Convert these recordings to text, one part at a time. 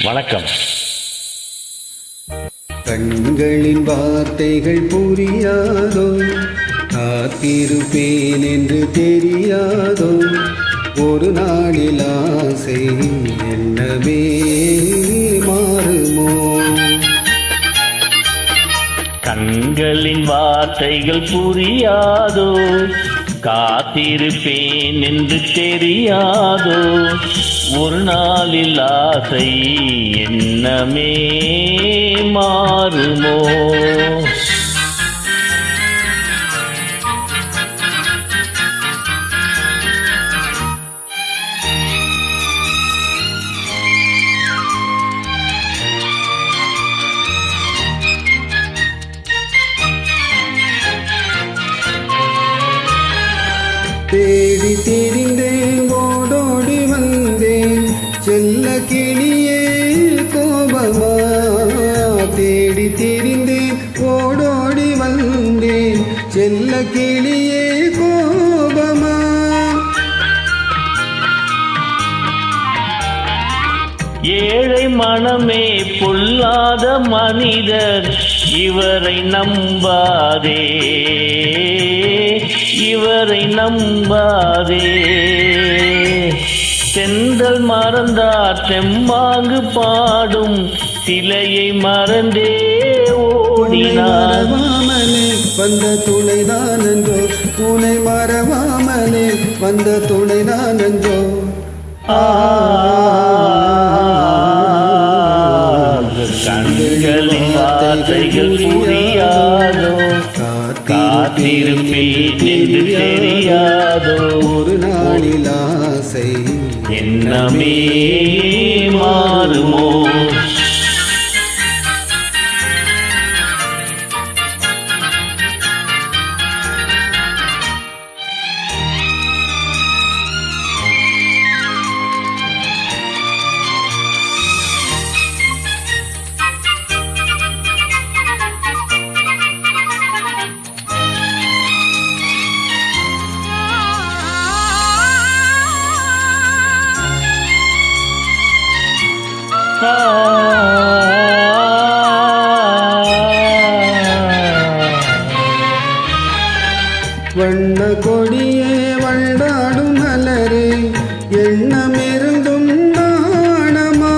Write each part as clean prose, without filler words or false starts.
வணக்கம். கண்களின் வார்த்தைகள் புரியாதோ, காத்திருப்பேன் என்று தெரியாதோ, ஒரு நாளில் ஆசை என்னவே மாறுமோ? கண்களின் வார்த்தைகள் புரியாதோ, காத்திருப்பேன் என்று தெரியாதோ, ஒரு நாளில் ஆசை என்னமே மாறுமோ? தேடி திரிந்தேன், ஓடோடி வந்தேன், செல்ல கிளியே கோபமா? தேடி திரிந்தேன், ஓடோடி வந்தேன், செல்ல கிளியே கோபமா? ஏழை மனமே பொல்லாத மனிதர், இவரை நம்பாதே, இவரை நம்பாதே. செந்தல் மறந்தார் செம்மாங்கு பாடும், சிலையை மறந்தே ஓடினார். மறவாமலே வந்த துணைதான் என்றோ, துணை மறவாமலே வந்த துணைதான் என்றோ. கண்களின் வார்த்தைகள் புரியாதோ, காத்திருப்பேன் என்று தெரியாதோ, ஒரு நாளில் ஆசை என்னமே மாறுமோ? வண்ண கொடியே வண்டாடும் மலரே, எண்ணமிருந்தும் நாணமா?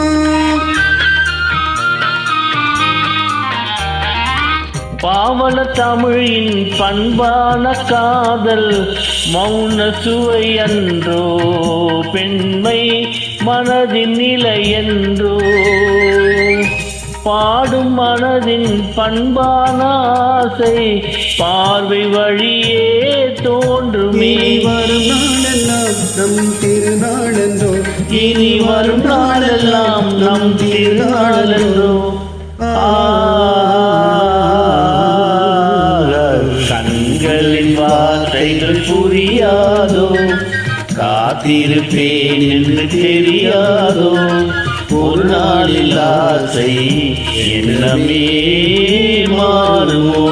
பாவன தமிழின் பண்பான காதல் மௌன சுவை என்றோ, பெண்மை மனதின் நிலை என்றோ, பாடும் மனதின் பண்பான ஆசை பார்வை வழியே தோன்றுமே. வரும் நாளெல்லாம் நம் திருநாளென்றோ, இனி வரும் நாளெல்லாம் நம் திருநாளென்றோ. கண்களின் வார்த்தைகள் புரியாதோ, காத்திருப்பேன் என்று தெரியாதோ, ஒரு நாளில் ஆசை என்னமே மாறுமோ?